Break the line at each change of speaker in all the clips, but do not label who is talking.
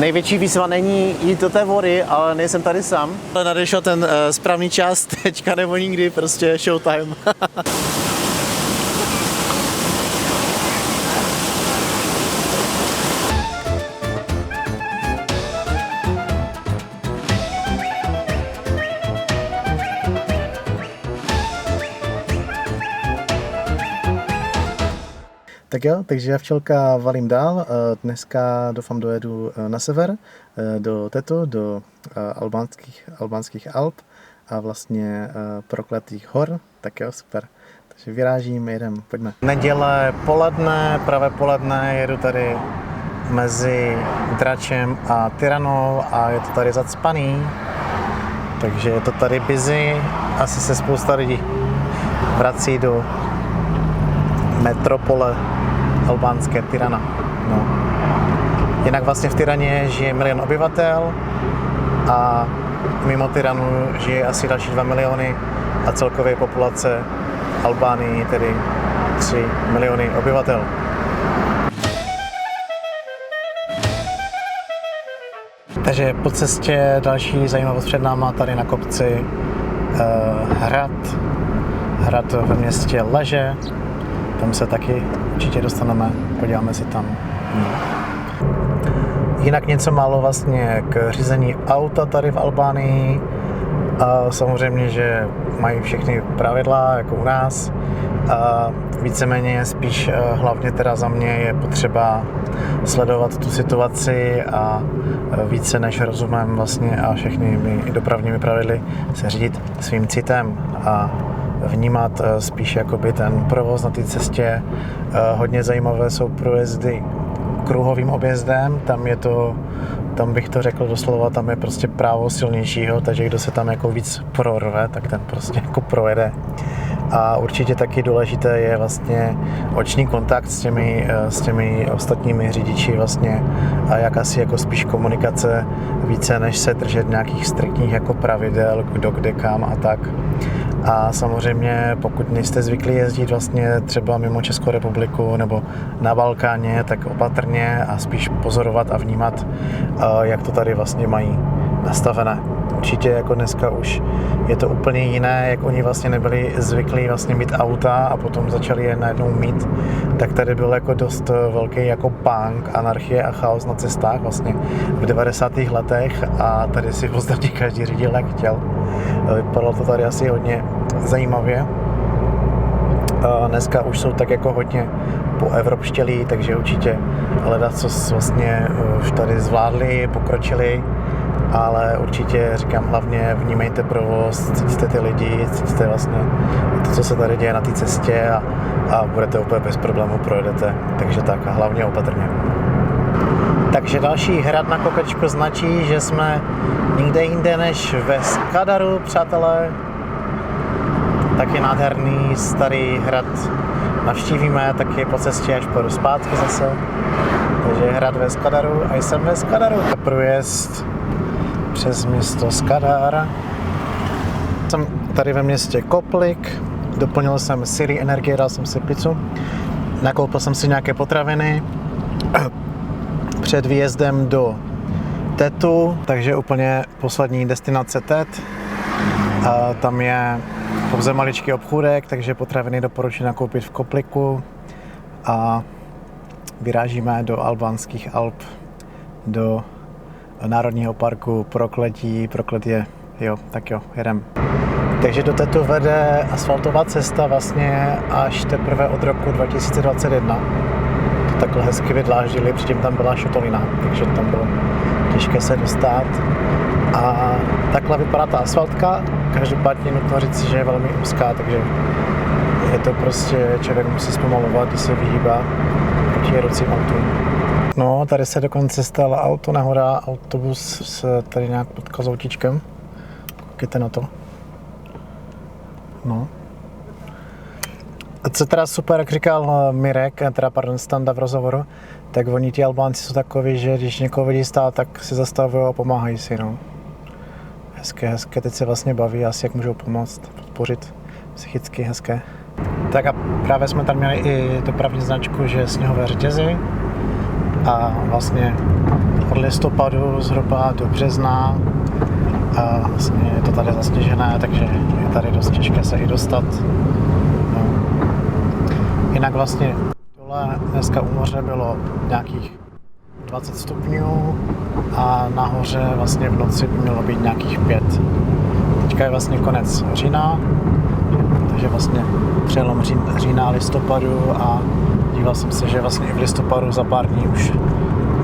Největší výzva není jít do té vody, ale nejsem tady sám. Nadešel ten správný čas, teďka nebo nikdy, prostě showtime. Tak jo, takže já včelka valím dál. Dneska doufám dojedu na sever, do Tetu, do albánských Alp a vlastně prokletých hor. Tak jo, super. Takže vyrážím, jedem, pojďme. Neděle poledne, pravé poledne, jedu tady mezi Dračem a Tiranou a je to tady zacpaný. Takže je to tady busy, asi se spousta lidí vrací do metropole albánské Tirana. No. Jinak vlastně v Tiraně žije 1 milion obyvatel a mimo Tiranu žije asi další 2 miliony a celkově populace Albánii tedy 3 miliony obyvatel. Takže po cestě další zajímavost před náma tady na kopci hrad ve městě Leže. Tam se taky určitě dostaneme, podíváme si tam. Jinak něco málo vlastně k řízení auta tady v Albánii. A samozřejmě, že mají všechny pravidla, jako u nás. A víceméně spíš hlavně teda za mě je potřeba sledovat tu situaci a více než rozumem vlastně a všechny dopravními pravidly se řídit svým citem a vnímat spíš jakoby ten provoz na té cestě. Hodně zajímavé jsou průjezdy kruhovým objezdem, tam bych to řekl doslova, tam je prostě právo silnějšího, takže kdo se tam jako víc prorve, tak ten prostě jako projede. A určitě taky důležité je vlastně oční kontakt s těmi ostatními řidiči vlastně a jakási jako spíš komunikace více než se držet nějakých striktních jako pravidel, kdo kde kam a tak. A samozřejmě pokud nejste zvyklí jezdit vlastně třeba mimo Českou republiku nebo na Balkáně, tak opatrně a spíš pozorovat a vnímat, jak to tady vlastně mají nastavené. Určitě jako dneska už je to úplně jiné, jak oni vlastně nebyli zvyklí vlastně mít auta a potom začali je najednou mít, tak tady byl jako dost velký jako punk, anarchie a chaos na cestách vlastně v 90. letech a tady si v podstatě každý řídil jak chtěl. Vypadalo to tady asi hodně zajímavě. Dneska už jsou tak jako hodně poevropštělí, takže určitě ledacos vlastně už tady zvládli, pokročili, ale určitě říkám hlavně vnímejte provoz, cítíte ty lidi, cítíte vlastně to, co se tady děje na té cestě a budete úplně bez problémů projedete, takže tak a hlavně opatrně. Takže další hrad na kopečku značí, že jsme nikde jinde než ve Skadaru, přátelé. Taky nádherný starý hrad navštívíme, taky po cestě až půjdu zpátky zase. Takže hrad ve Skadaru a jsem ve Skadaru. Průjezd přes město Skadar. Jsem tady ve městě Koplik, doplnil jsem Siri energie, dal jsem si pizzu. Nakoupil jsem si nějaké potraviny před výjezdem do Tetu, takže úplně poslední destinace Tet. A tam je pouze maličký obchůdek, takže potraviny doporučuji nakoupit v Kopliku a vyrážíme do albánských Alp, do národního parku Prokletí, jo, tak jo, jedem. Takže do Tetu vede asfaltová cesta vlastně až teprve od roku 2021. To takhle hezky vydláždili, předtím tam byla šotolina, takže tam bylo těžké se dostat. A takhle vypadá ta asfaltka, každopádně nutno říct, že je velmi úzká, takže je to prostě, člověk musí zpomalovat, když se vyhýbá proti jedoucím autům. No, tady se dokonce stala autonehoda, autobus se tady nějak potkal s autíčkem. Koukejte na to. No. A co teda super, jak říkal Mirek, Standa v rozhovoru, tak oni ti Albánci jsou takoví, že když někoho vidí stát, tak si zastavují a pomáhají si, no. Hezké, teď se vlastně baví asi, jak můžou pomoct, podpořit psychicky hezké. Tak a právě jsme tam měli i dopravní značku, že sněhové řetězy. a vlastně od listopadu zhruba do března a vlastně je to tady zasněžené, takže je tady dost těžké se i dostat. No. Jinak vlastně dole dneska u moře bylo nějakých 20 stupňů a nahoře vlastně v noci by mělo být nějakých 5. Teďka je vlastně konec října, takže vlastně přelom října a listopadu a díval jsem se, že vlastně i v listopadu za pár dní už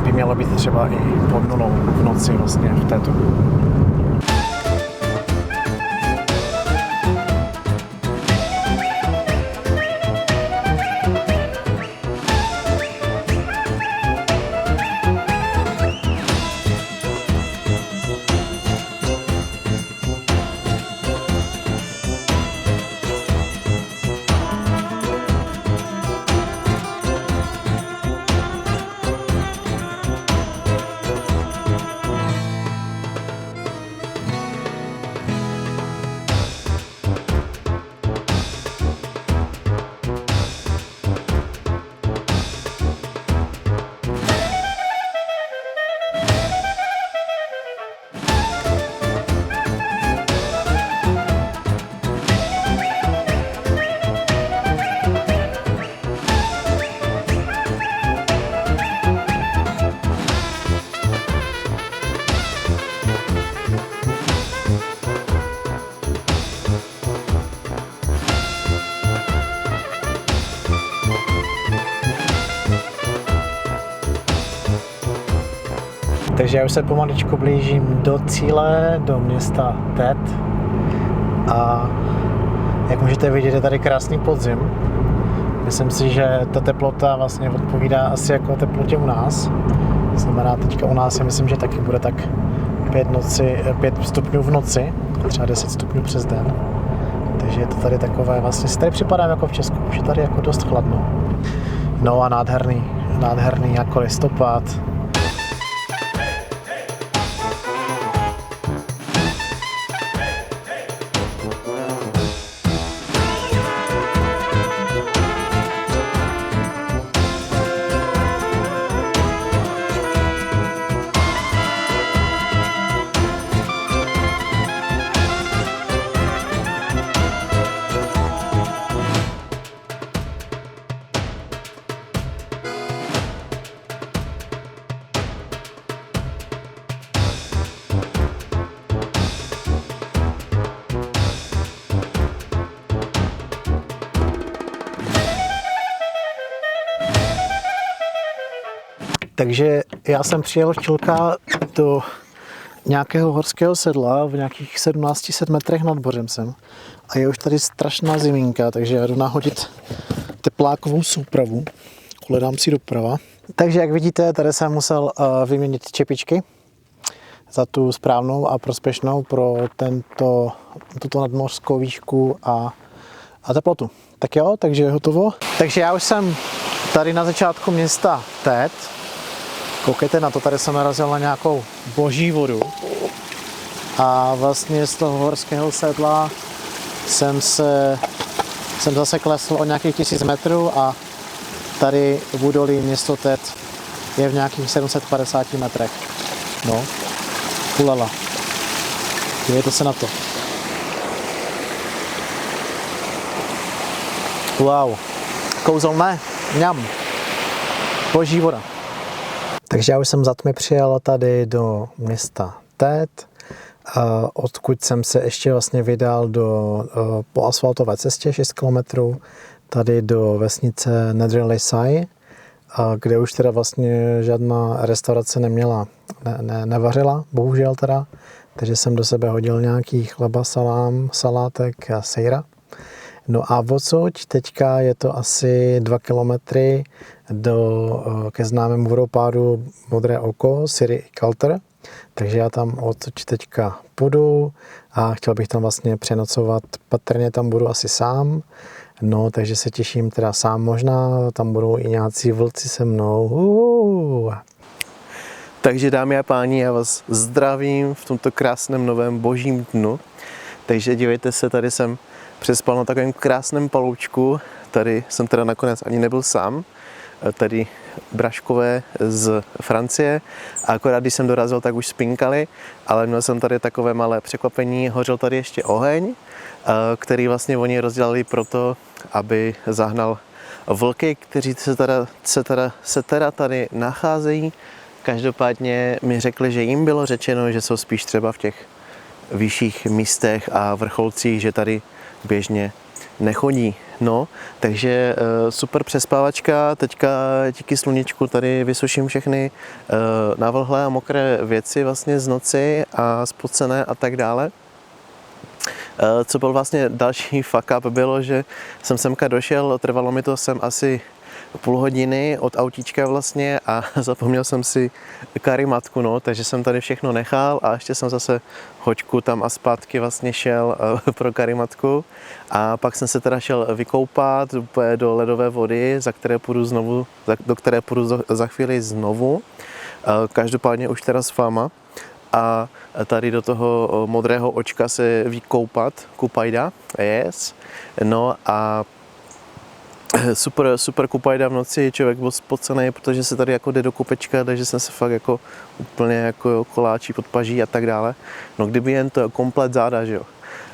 by mělo být třeba i pod nulou v noci vlastně v této. Takže já už se pomaličku blížím do cíle, do města Tet. A jak můžete vidět, je tady krásný podzim. Myslím si, že ta teplota vlastně odpovídá asi jako teplotě u nás. To znamená, teďka u nás, já myslím, že taky bude tak 5 stupňů v noci, třeba 10 stupňů přes den. Takže je to tady takové, vlastně si tady připadám jako v Česku, už je tady jako dost chladno. No a nádherný jako listopad. Takže já jsem přijel včelka do nějakého horského sedla v nějakých 1700 metrech nad mořem jsem. A je už tady strašná ziminka, takže já jdu nahodit teplákovou soupravu. Hledám si doprava. Takže jak vidíte, tady jsem musel vyměnit čepičky za tu správnou a prospěšnou pro tuto nadmořskou výšku a teplotu. Tak jo, takže je hotovo. Takže já už jsem tady na začátku města Tet. Koukejte na to, tady jsem narazil na nějakou boží vodu a vlastně z toho horského sedla jsem zase klesl o nějakých 1000 metrů a tady v údolí město Tet je v nějakých 750 metrech. No, ulala. Dívejte se na to. Wow, kouzelné, mňam, boží voda. Takže já už jsem za tmy přijel tady do města Tet, odkud jsem se ještě vlastně vydal po asfaltové cestě 6 km tady do vesnice Nedrelejsaj, kde už teda vlastně žádná restaurace nevařila, bohužel teda. Takže jsem do sebe hodil nějaký chleba, salátek a sejra. No a odsud teďka je to asi 2 kilometry ke známému vodopádu Modré oko, Siri Kalter. Takže já tam odsud teďka půjdu a chtěl bych tam vlastně přenocovat. Patrně tam budu asi sám. No, takže se těším teda sám, možná tam budou i nějací vlci se mnou. Takže dámy a páni, já vás zdravím v tomto krásném novém božím dnu. Takže dívejte se, tady jsem přespal na takovém krásném paloučku. Tady jsem teda nakonec ani nebyl sám. Tady
braškové z Francie. A akorát když jsem dorazil, tak už spinkali, ale měl jsem tady takové malé překvapení. Hořel tady ještě oheň, který vlastně oni rozdělali proto, aby zahnal vlky, kteří se teda tady nacházejí. Každopádně mi řekli, že jim bylo řečeno, že jsou spíš třeba v těch vyšších místech a vrcholcích, že tady běžně nechodí. No, takže super přespávačka, teďka díky sluníčku tady vysuším všechny navlhlé a mokré věci vlastně z noci a spocené a tak dále. Co byl vlastně další fuck up, bylo, že jsem semka došel, trvalo mi to sem asi půl hodiny od autíčka vlastně a zapomněl jsem si karimatku, no, takže jsem tady všechno nechal a ještě jsem zase hoďku tam a zpátky vlastně šel pro karimatku a pak jsem se teda šel vykoupat do ledové vody, do které půjdu za chvíli znovu, každopádně už teda s váma. A tady do toho modrého očka se vykoupat, kupajda, yes. No a super kupajda v noci, člověk byl spocený, protože se tady jako jde do kupečka, takže jsem se fakt jako úplně jako koláčí pod paží a tak dále. No kdyby jen to komplet záda, že jo.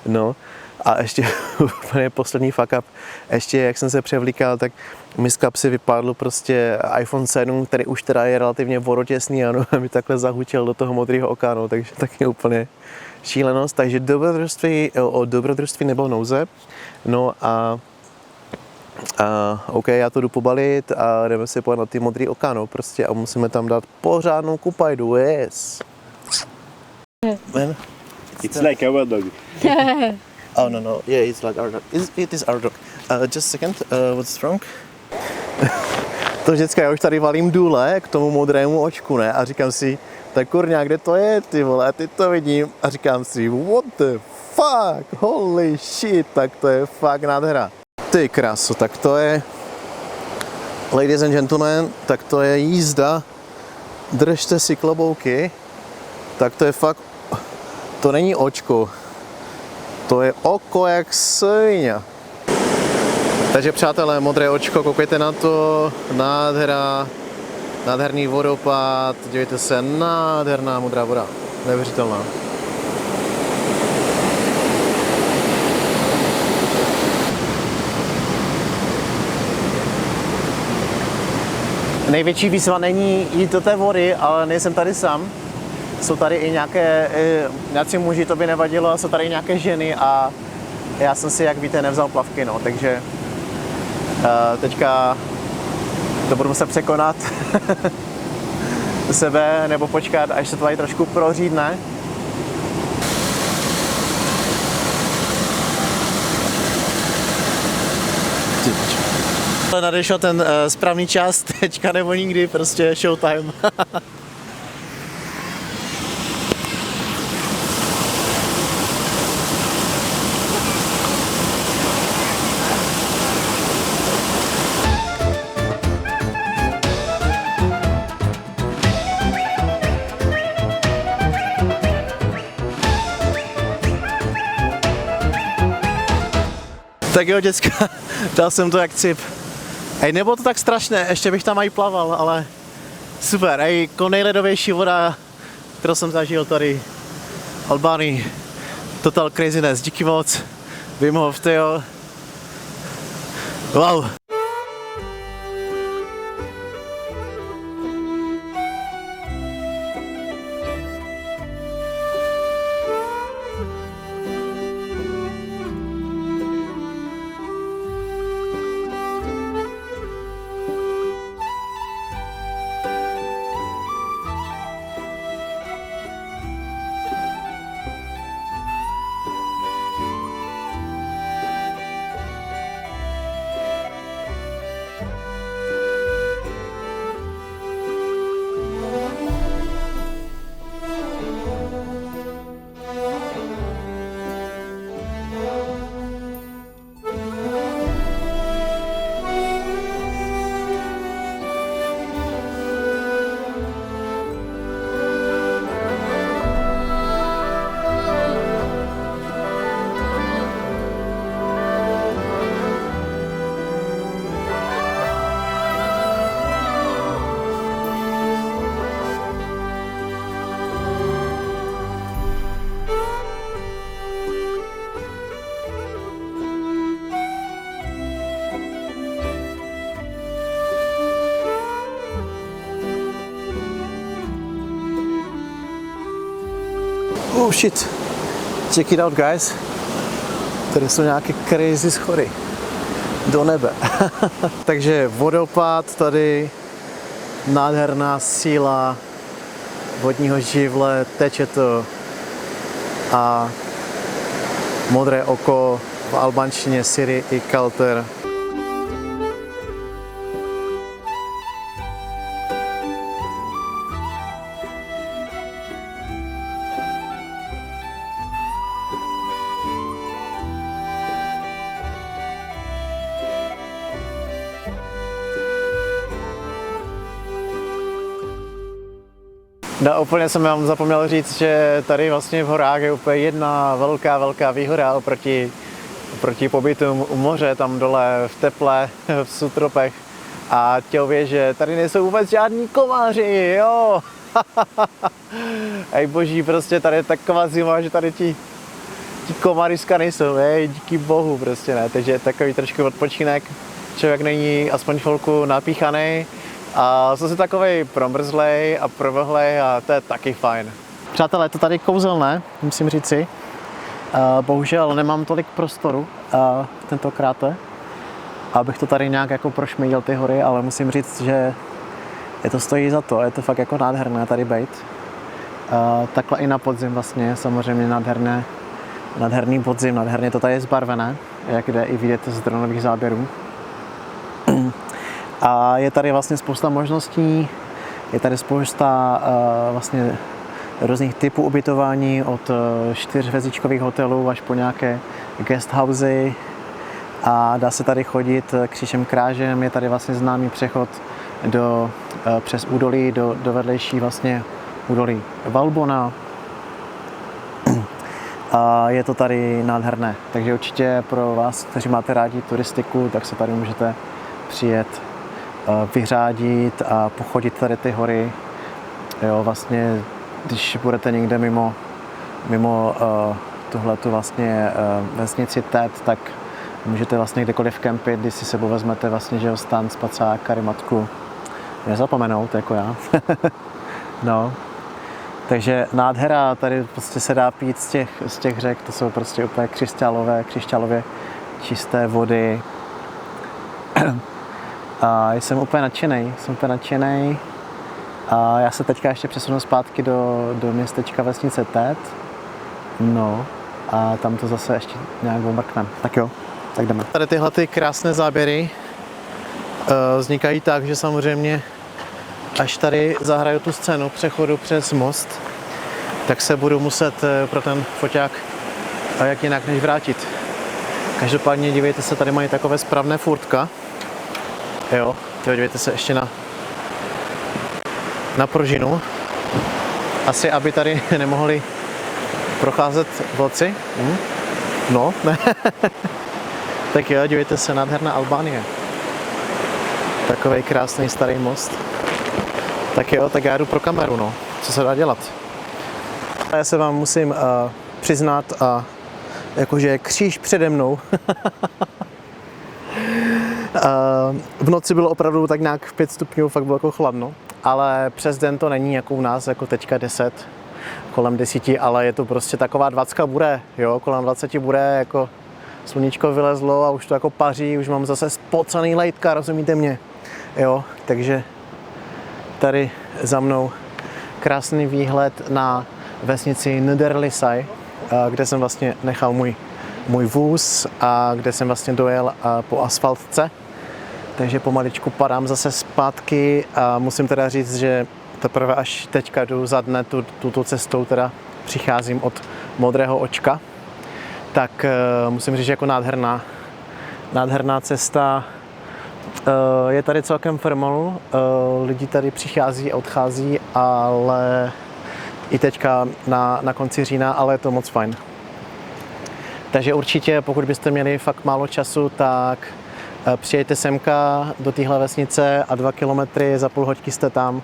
No a ještě úplně poslední fuck up, ještě jak jsem se převlíkal, tak mi z kapsy vypadl prostě iPhone 7, který už teda je relativně vodotěsný a mi takhle zahučil do toho modrého oka, no, takže taky úplně šílenost, takže o dobrodružství nebylo nouze. No a OK, já to jdu pobalit a jdeme si pojet na ty modrý oka, no, prostě a musíme tam dát pořádnou kupajdu, yes. Man,
It's like our dog.
oh no, yeah, it's like our dog. It is our dog. Just a second, what's wrong? To vždycky já už tady valím důle k tomu modrému očku, ne? A říkám si, tak kurňa, kde to je, ty vole, teď to vidím a říkám si, what the fuck, holy shit, tak to je fakt nádhera. Ty kráso, tak to je, ladies and gentlemen, tak to je jízda, držte si klobouky, tak to je fakt, to není očko, to je oko jak svině. Takže přátelé, modré očko, koukejte na to, nádhera, nádherný vodopád, dívejte se, nádherná modrá voda, neuvěřitelná. Největší výzva není jít do té vody, ale nejsem tady sám. Jsou tady i nějací muži, to by nevadilo, jsou tady i nějaké ženy a já jsem si, jak víte, nevzal plavky, no, takže teďka to budu muset překonat sebe, nebo počkat, až se to tady trošku prořídne. Nadešel ten správný čas, teďka nebo nikdy, prostě showtime. Tak jo, děcka, dal jsem to jak cip. Hej, nebylo to tak strašné, ještě bych tam i plaval, ale super, hej, jako nejledovější voda, kterou jsem zažil tady v Albánii. Total craziness, díky moc, Wim Hof, tyjo. Wow. Oh shit. Check it out, guys. Tady jsou nějaké crazy schody. Do nebe. Takže vodopád tady, nádherná síla vodního živle, teče to a modré oko v albanštině Siri i Kalter. No, úplně jsem vám zapomněl říct, že tady vlastně v horách je úplně jedna velká výhoda oproti pobytu u moře, tam dole v teple, v subtropech. A tělově, že tady nejsou vůbec žádní komáři, jo. Ej boží, prostě tady je taková zima, že tady ti komáriska nejsou, hej, díky bohu prostě ne. Takže je takový trošku odpočinek, člověk není aspoň chvilku napíchaný. A jsem si takovej promrzlej a provlhlej a to je taky fajn. Přátelé, to tady kouzelné, musím říci. Bohužel nemám tolik prostoru tentokrát, abych to tady nějak jako prošmídil ty hory, ale musím říct, že je to stojí za to, je to fakt jako nádherné tady bejt. Takhle i na podzim vlastně, samozřejmě nádherný podzim, nádherně to tady je zbarvené, jak jde i vidět z dronových záběrů. A je tady vlastně spousta možností, je tady spousta vlastně různých typů ubytování od 4hvězdičkových hotelů až po nějaké guesthousey a dá se tady chodit křížem krážem, je tady vlastně známý přechod přes údolí do vedlejší vlastně údolí Valbona a je to tady nádherné, takže určitě pro vás, kteří máte rádi turistiku, tak se tady můžete přijet vyřádit a pochodit tady ty hory. Jo, vlastně, když budete někde mimo tuhletu vlastně vesnici Tet, tak můžete vlastně kdekoliv kempit, když si sebou vezmete vlastně, že stan, spacák, karimatku. Nezapomenout, jako já. No. Takže nádhera, tady prostě se dá pít z těch řek, to jsou prostě úplně křišťálově čisté vody. A jsem úplně nadšenej. A já se teďka ještě přesunu zpátky do městečka vesnice Tet. No a tam to zase ještě nějak omrkneme. Tak jo, tak jdeme. Tady tyhle ty krásné záběry vznikají tak, že samozřejmě až tady zahraju tu scénu přechodu přes most, tak se budu muset pro ten foťák jak jinak než vrátit. Každopádně dívejte se, tady mají takové spravné furtka. Jo, dívejte se ještě na pružinu. Asi, aby tady nemohli procházet vlci. No, ne. Tak jo, dívejte se, nádherná Albánie. Takovej krásný starý most. Tak jo, tak já jdu pro kameru, no. Co se dá dělat? Já se vám musím přiznat, jakože kříž přede mnou. V noci bylo opravdu tak nějak 5 stupňů, fakt bylo jako chladno, ale přes den to není jako u nás, jako teďka 10, kolem 10, ale je to prostě taková 20 bude, jo, kolem 20 bude, jako sluníčko vylezlo a už to jako paří, už mám zase spocený lejtka, rozumíte mě, jo, takže tady za mnou krásný výhled na vesnici Nederlysaj, kde jsem vlastně nechal můj vůz a kde jsem vlastně dojel po asfaltce. Takže pomaličku padám zase zpátky a musím teda říct, že teprve až teďka jdu za dne tuto cestou teda přicházím od Modrého očka. Tak musím říct, že jako nádherná cesta. Je tady celkem firmol, lidi tady přichází a odchází, ale i teďka na konci října, ale je to moc fajn. Takže určitě, pokud byste měli fakt málo času, tak přijďte semka do téhle vesnice a 2 kilometry, za půl hoďky jste tam.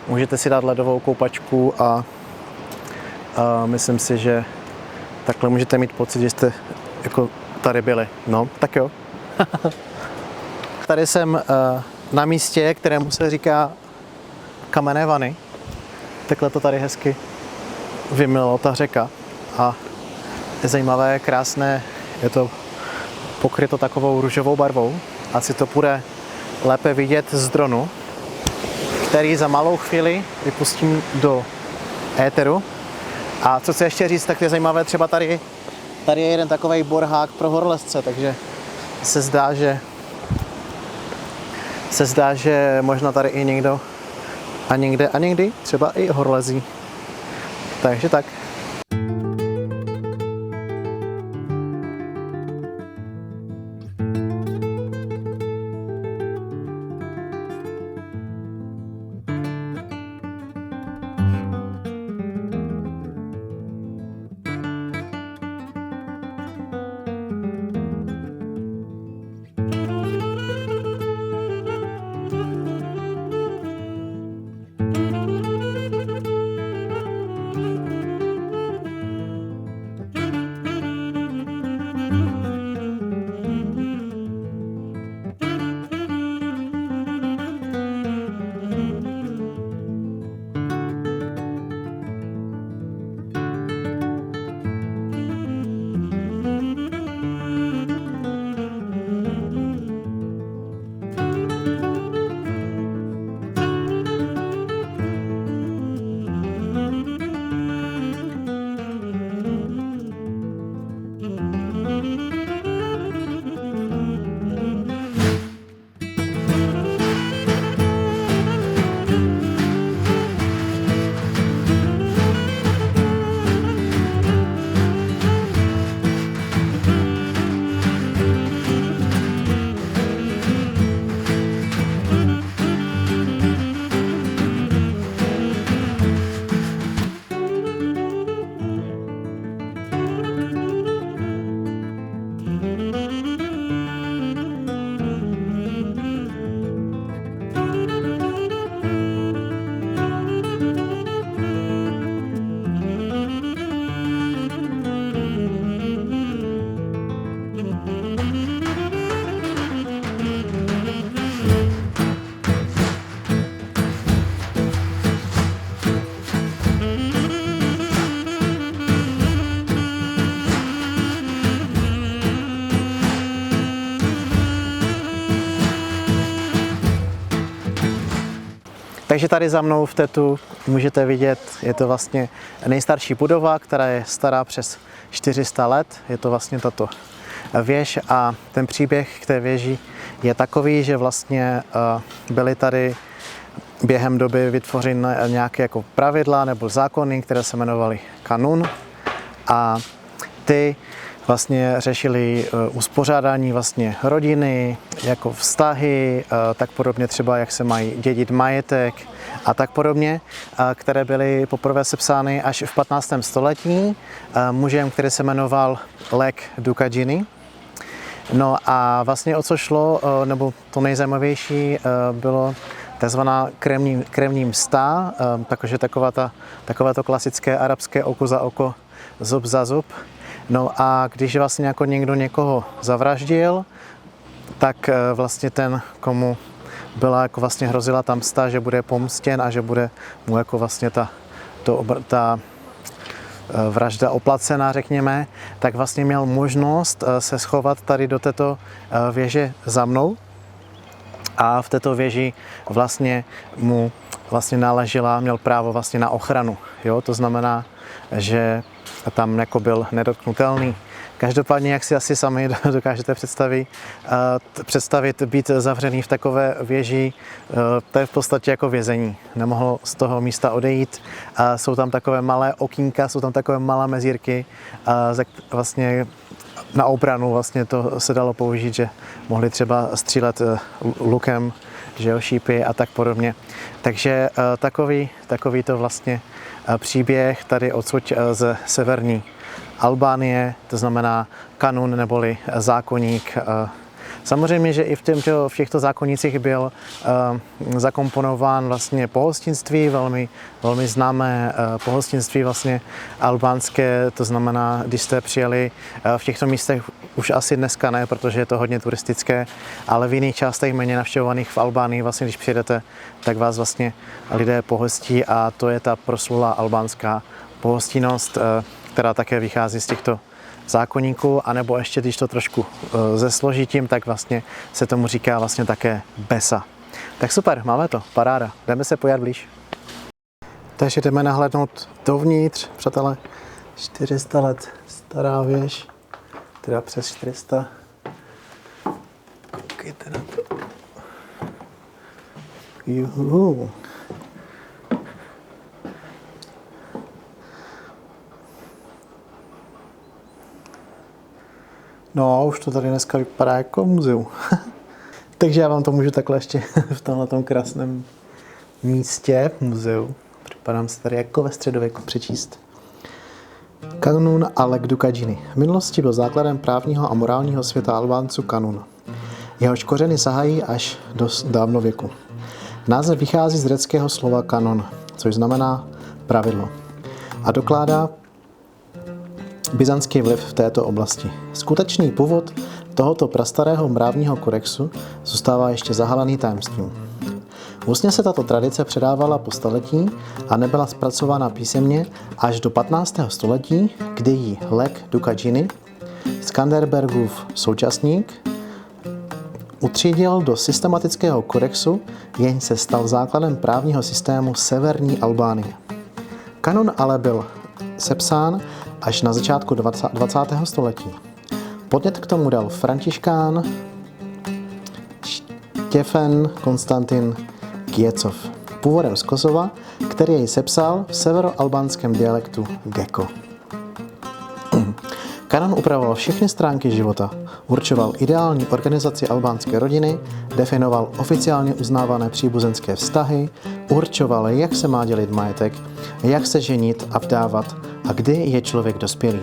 Můžete si dát ledovou koupačku a myslím si, že takhle můžete mít pocit, že jste jako tady byli. No, tak jo. Tady jsem na místě, kterému se říká Kamenné vany. Takhle to tady hezky vymylo ta řeka.
a je zajímavé, krásné, je to pokryto takovou růžovou barvou. Asi to bude lépe vidět z dronu, který za malou chvíli vypustím do éteru. A co chci ještě říct, tak je zajímavé, třeba tady je jeden takový borhák pro horolezce, takže se zdá, že možná tady i někdo a někdy třeba i horolezí. Takže tak. Takže tady za mnou v tetu můžete vidět, je to vlastně nejstarší budova, která je stará přes 400 let. Je to vlastně tato věž a ten příběh k té věži je takový, že vlastně byly tady během doby vytvořeny nějaké jako pravidla nebo zákony, které se jmenovaly kanun a ty vlastně řešili uspořádání vlastně rodiny, jako vztahy, tak podobně třeba, jak se mají dědit majetek a tak podobně, které byly poprvé sepsány až v 15. století mužem, který se jmenoval Lek Dukadžiny. No a vlastně o co šlo, nebo to nejzajímavější bylo takzvaná krevní msta, takže takové to klasické arabské oko za oko, zub za zub. No a když vlastně jako někdo někoho zavraždil, tak vlastně ten, komu byla jako vlastně hrozila ta msta, že bude pomstěn a že bude mu jako vlastně ta vražda oplacená, řekněme, tak vlastně měl možnost se schovat tady do této věže za mnou. A v této věži vlastně mu vlastně měl právo vlastně na ochranu. Jo? To znamená, že tam jako byl nedotknutelný. Každopádně, jak si asi sami dokážete představit být zavřený v takové věži, to je v podstatě jako vězení. Nemohl z toho místa odejít. Jsou tam takové malé okýnka, jsou tam takové malé mezírky, vlastně na obranu vlastně to se dalo použít, že mohli třeba střílet lukem, že jo, šípy a tak podobně. Takže takový to vlastně příběh tady odsud ze severní Albánie, to znamená kanun neboli zákoník. Samozřejmě, že i v těchto zákonících byl zakomponován vlastně pohostinství, velmi známé pohostinství vlastně albánské, to znamená, když jste přijeli v těchto místech, už asi dneska ne, protože je to hodně turistické, ale v jiných částech méně navštěvovaných v Albánii, vlastně když přijedete, tak vás vlastně lidé pohostí a to je ta proslulá albánská pohostinnost, která také vychází z těchto zákoníků, anebo ještě když to trošku zesložitím, tak vlastně se tomu říká vlastně také besa. Tak super, máme to, paráda, jdeme se pojat blíž. Takže jdeme nahlédnout dovnitř, přátelé, 400 let stará věž, teda přes 400. Koukejte na to. Juhu. No, už to tady dneska vypadá jako muzeum. Takže já vám to můžu takhle ještě v tomhletom krásném místě, muzeu, připadám se tady jako ve středověku přečíst. Kanun Alek Dukadžiny. V minulosti byl základem právního a morálního světa Albánců kanun. Jehož kořeny sahají až do dávnověku. Název vychází z řeckého slova kanon, což znamená pravidlo, a dokládá byzantský vliv v této oblasti. Skutečný původ tohoto prastarého mravního kodexu zůstává ještě zahalený tajemstvím. Ústně se tato tradice předávala po staletí a nebyla zpracována písemně až do 15. století, kdy ji Lek Dukadžiny, Skanderbergův současník, utřídil do systematického kodexu, jenž se stal základem právního systému severní Albánie. Kanon ale byl sepsán až na začátku 20. století. Podnět k tomu dal františkán Štěfen Konstantin Kiecov, původem z Kosova, který jej sepsal v severoalbánském dialektu Geko. Kanon upravoval všechny stránky života, určoval ideální organizaci albánské rodiny, definoval oficiálně uznávané příbuzenské vztahy, určoval, jak se má dělit majetek, jak se ženit a vdávat a kdy je člověk dospělý.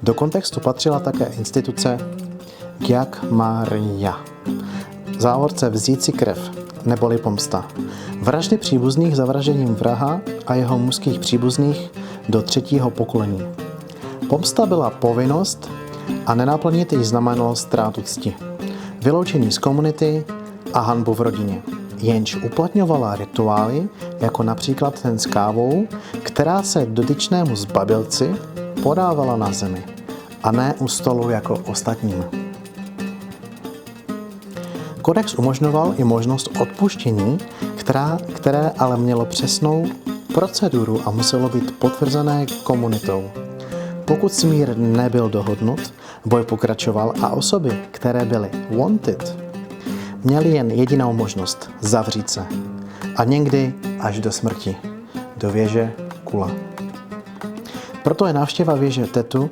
Do kontextu patřila také instituce Gjak Maria, závorce vzít si krev, neboli pomsta. Vraždy příbuzných zavražením vraha a jeho mužských příbuzných do 3. pokolení. Pomsta byla povinnost a nenaplnit ji znamenalo ztrátu cti, vyloučení z komunity a hanbu v rodině, jenž uplatňovala rituály, jako například ten s kávou, která se dotyčnému zbabělci podávala na zemi a ne u stolu jako ostatním. Kodex umožňoval i možnost odpuštění, které ale mělo přesnou proceduru a muselo být potvrzené komunitou. Pokud smír nebyl dohodnut, boj pokračoval a osoby, které byly wanted, měly jen jedinou možnost zavřít se. A někdy až do smrti. Do věže Kula. Proto je návštěva věže Tetu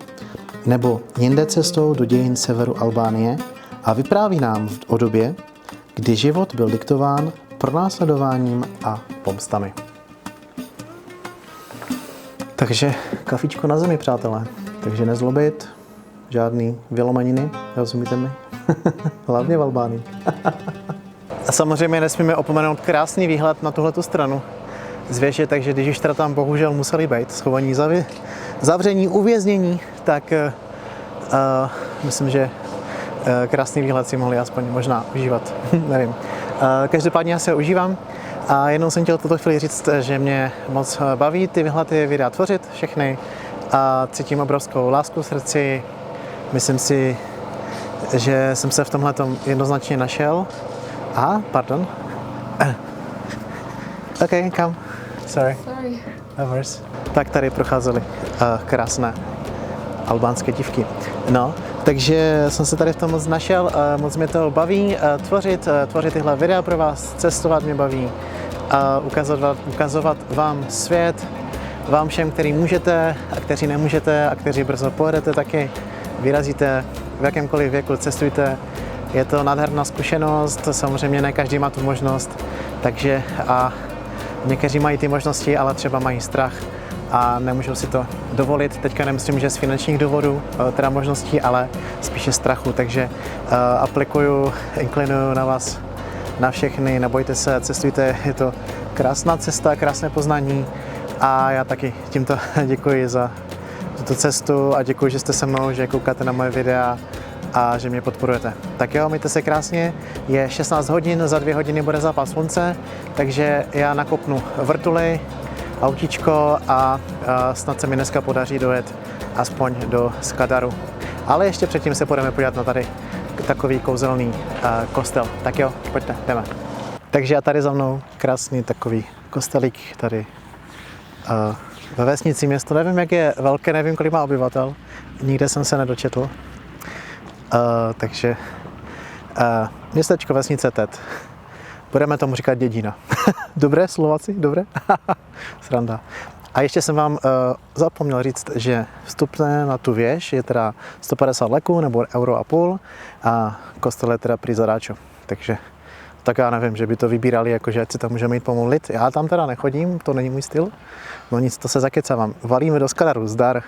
nebo jinde cestou do dějin severu Albánie a vypráví nám o době, kdy život byl diktován pronásledováním a pomstami. Takže kafičko na zemi, přátelé. Takže nezlobit, žádný vylomeniny, rozumíte mi? Hlavně v Albánii. A samozřejmě nesmíme opomenout krásný výhled na tuhletu stranu z věže, takže když už teda tam bohužel museli být schovaní zavření, uvěznění, tak myslím, že krásný výhled si mohli aspoň možná užívat. Nevím. Každopádně já se ho užívám a jenom jsem chtěl tuto chvíli říct, že mě moc baví ty výhledy videa tvořit všechny a cítím obrovskou lásku v srdci. Myslím si, že jsem se v tomhletom jednoznačně našel. Pardon. OK, come. Sorry. No worries. Tak tady procházely krásné albánské dívky. No, takže jsem se tady v tom moc našel, moc mě to baví tvořit tyhle videa pro vás, cestovat mě baví, ukazovat vám svět, vám všem, který můžete a kteří nemůžete a kteří brzo pojedete taky, vyrazíte v jakémkoliv věku, cestujte. Je to nádherná zkušenost, samozřejmě ne každý má tu možnost, takže a někteří mají ty možnosti, ale třeba mají strach a nemůžou si to dovolit. Teďka nemyslím, že z finančních důvodů, teda možností, ale spíše strachu, takže inklinuju na vás, na všechny, nebojte se, cestujte, je to krásná cesta, krásné poznání a já taky tímto děkuji za tuto cestu a děkuji, že jste se mnou, že koukáte na moje videa a že mě podporujete. Tak jo, mějte se krásně, je 16 hodin, za 2 hodiny bude západ slunce, takže já nakopnu vrtuly autíčko a snad se mi dneska podaří dojet aspoň do Skadaru. Ale ještě předtím se budeme podívat na tady takový kouzelný kostel. Tak jo, pojďte, jdeme. Takže a tady za mnou krásný takový kostelík tady ve vesnici město. Nevím, jak je velké, nevím, kolik má obyvatel. Nikde jsem se nedočetl. Takže městečko, vesnice Tet. Budeme tomu říkat Dědina. Dobré, Slováci? Dobré? Sranda. A ještě jsem vám zapomněl říct, že vstupné na tu věž je teda 150 leků nebo €1,5 a kostel je teda prý zadáčo. Takže tak já nevím, že by to vybírali, jakože ať si tam můžeme jít pomodlit. Já tam teda nechodím, to není můj styl. No nic, to se zakecávám. Valíme do Skadaru, zdar.